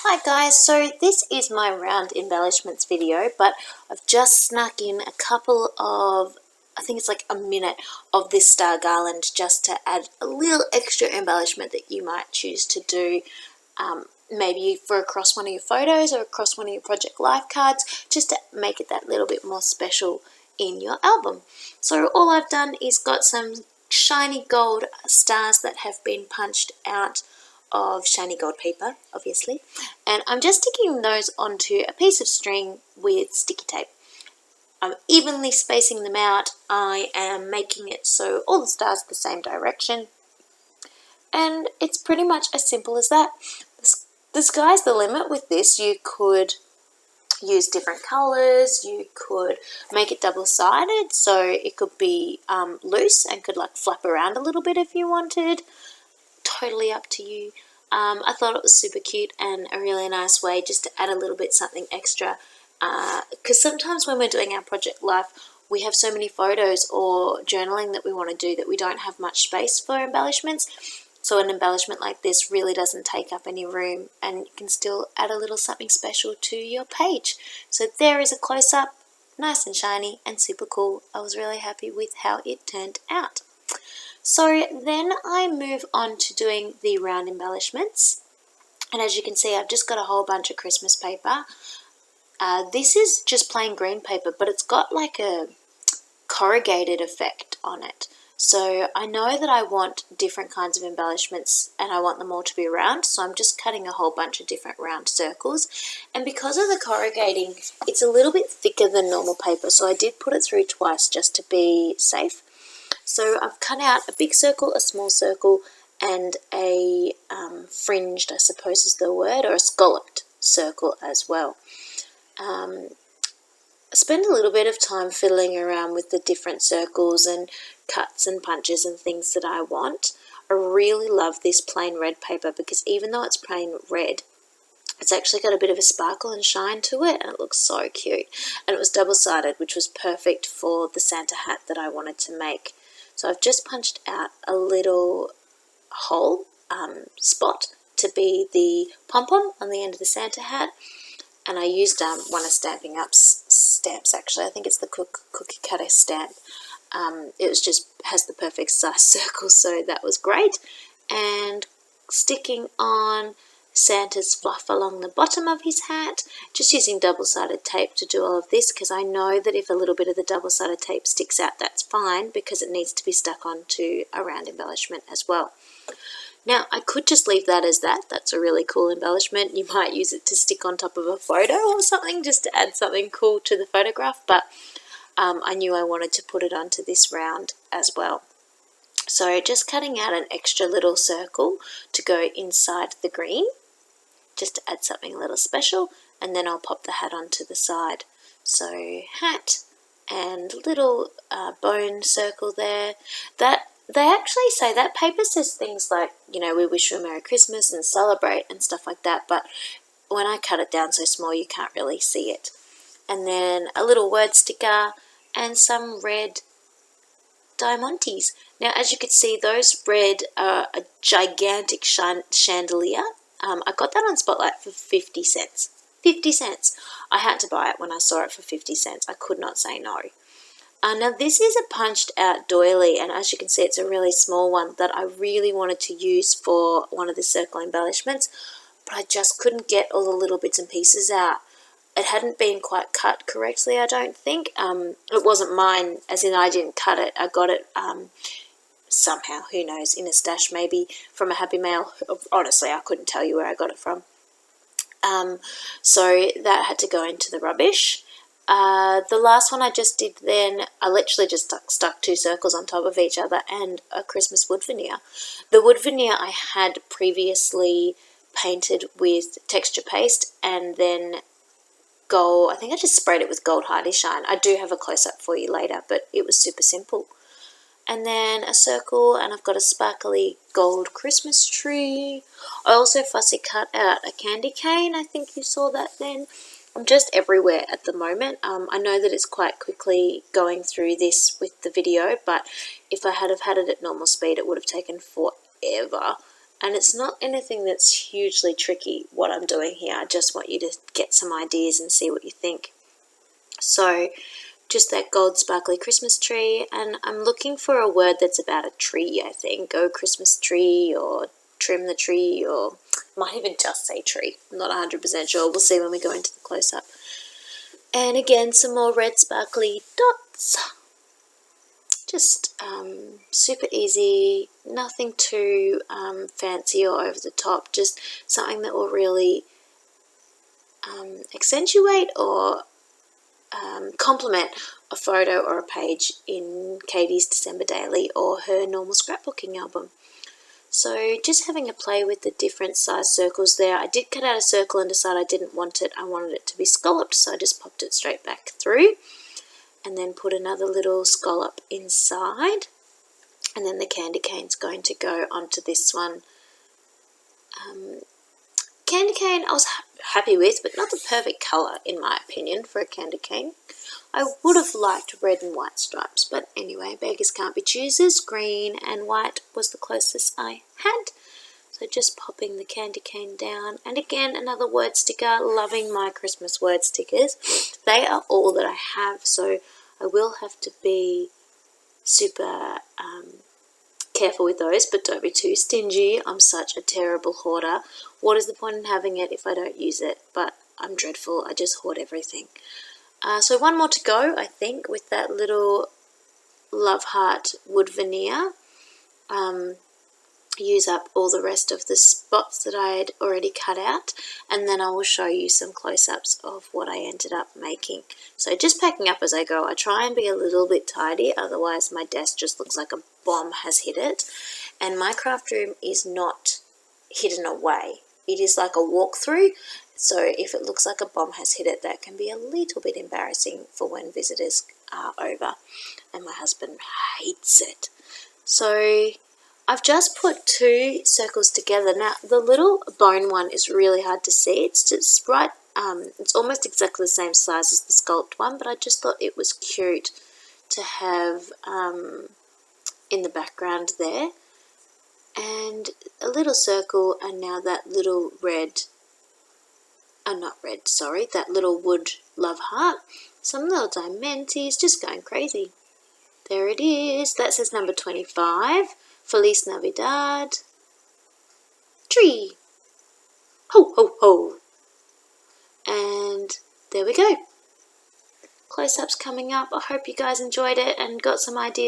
Hi guys, so this is my round embellishments video, but I've just snuck in a couple of, I think it's like a minute of this star garland just to add a little extra embellishment that you might choose to do, maybe for across one of your photos or across one of your project life cards, just to make it that little bit more special in your album. So all I've done is got some shiny gold stars that have been punched out of shiny gold paper, obviously, and I'm just sticking those onto a piece of string with sticky tape. I'm evenly spacing them out. I am making it so all the stars are the same direction, and it's pretty much as simple as that. The sky's the limit with this. You could use different colors, you could make it double-sided so it could be loose and could like flap around a little bit if you wanted. Totally up to you. I thought it was super cute and a really nice way just to add a little bit something extra, because sometimes when we're doing our project life we have so many photos or journaling that we want to do that we don't have much space for embellishments. So an embellishment like this really doesn't take up any room and you can still add a little something special to your page. So there is a close-up, nice and shiny and super cool. I was really happy with how it turned out. So then I move on to doing the round embellishments, and as you can see I've just got a whole bunch of Christmas paper. This is just plain green paper, but it's got like a corrugated effect on it. So I know that I want different kinds of embellishments and I want them all to be round, so I'm just cutting a whole bunch of different round circles. And because of the corrugating, it's a little bit thicker than normal paper, so I did put it through twice just to be safe. So I've cut out a big circle, a small circle, and a fringed, I suppose is the word, or a scalloped circle as well. I spend a little bit of time fiddling around with the different circles and cuts and punches and things that I want. I really love this plain red paper because even though it's plain red, it's actually got a bit of a sparkle and shine to it, and it looks so cute. And it was double-sided, which was perfect for the Santa hat that I wanted to make. So I've just punched out a little hole spot to be the pom-pom on the end of the Santa hat. And I used one of Stampin' Up's stamps, actually. I think it's the cookie cutter stamp. It was just has the perfect size circle, so that was great. And sticking on Santa's fluff along the bottom of his hat, just using double-sided tape to do all of this, because I know that if a little bit of the double-sided tape sticks out, that's fine, because it needs to be stuck onto a round embellishment as well. Now, I could just leave that as that. That's a really cool embellishment. You might use it to stick on top of a photo or something, just to add something cool to the photograph, but I knew I wanted to put it onto this round as well. So just cutting out an extra little circle to go inside the green, just to add something a little special, and then I'll pop the hat onto the side. So hat and little bone circle there. That they actually say that paper says things like, you know, we wish you a Merry Christmas and celebrate and stuff like that, but when I cut it down so small you can't really see it. And then a little word sticker and some red diamantes. Now as you can see, those red are a gigantic chandelier. I got that on Spotlight for 50 cents. 50 cents. I had to buy it when I saw it for 50 cents. I could not say no. Now this is a punched out doily, and as you can see it's a really small one that I really wanted to use for one of the circle embellishments, but I just couldn't get all the little bits and pieces out. It hadn't been quite cut correctly, I don't think. It wasn't mine, as in I didn't cut it. I got it somehow, who knows, in a stash maybe from a Happy Mail. Honestly, I couldn't tell you where I got it from. So that had to go into the rubbish. The last one I just did then, I literally just stuck two circles on top of each other and a Christmas wood veneer. The wood veneer I had previously painted with texture paste and then gold, I think I just sprayed it with gold Hardy Shine. I do have a close-up for you later, but it was super simple. And then a circle, and I've got a sparkly gold Christmas tree. I also fussy cut out a candy cane. I think you saw that then. I'm just everywhere at the moment. I know that it's quite quickly going through this with the video, but if I had have had it at normal speed, it would have taken forever. And it's not anything that's hugely tricky what I'm doing here. I just want you to get some ideas and see what you think. So just that gold sparkly Christmas tree, and I'm looking for a word that's about a tree, I think. Go Christmas tree, or trim the tree, or might even just say tree. I'm not 100% sure. We'll see when we go into the close-up. And again, some more red sparkly dots. Just super easy, nothing too fancy or over the top, just something that will really accentuate or complement a photo or a page in Katie's December Daily or her normal scrapbooking album. So just having a play with the different size circles there. I did cut out a circle and decide I didn't want it. I wanted it to be scalloped, so I just popped it straight back through and then put another little scallop inside. And then the candy cane's going to go onto this one. Candy cane I was happy with, but not the perfect colour in my opinion for a candy cane. I would have liked red and white stripes, but anyway, beggars can't be choosers. Green and white was the closest I had. So just popping the candy cane down. And again, another word sticker. Loving my Christmas word stickers. They are all that I have, so I will have to be super careful with those, but don't be too stingy. I'm such a terrible hoarder. What is the point in having it if I don't use it? But I'm dreadful. I just hoard everything. So one more to go, I think, with that little love heart wood veneer. Use up all the rest of the spots that I had already cut out, and then I will show you some close-ups of what I ended up making. So just packing up as I go. I try and be a little bit tidy, otherwise my desk just looks like a bomb has hit it. And my craft room is not hidden away. It is like a walkthrough, so if it looks like a bomb has hit it, that can be a little bit embarrassing for when visitors are over, and my husband hates it. So I've just put two circles together. Now, the little bone one is really hard to see. It's just right, it's almost exactly the same size as the sculpt one, but I just thought it was cute to have in the background there. And a little circle, and now that little red, that little wood love heart. Some little diamantes, just going crazy. There it is. That says number 25. Feliz Navidad. Tree. Ho, ho, ho. And there we go. Close-ups coming up. I hope you guys enjoyed it and got some ideas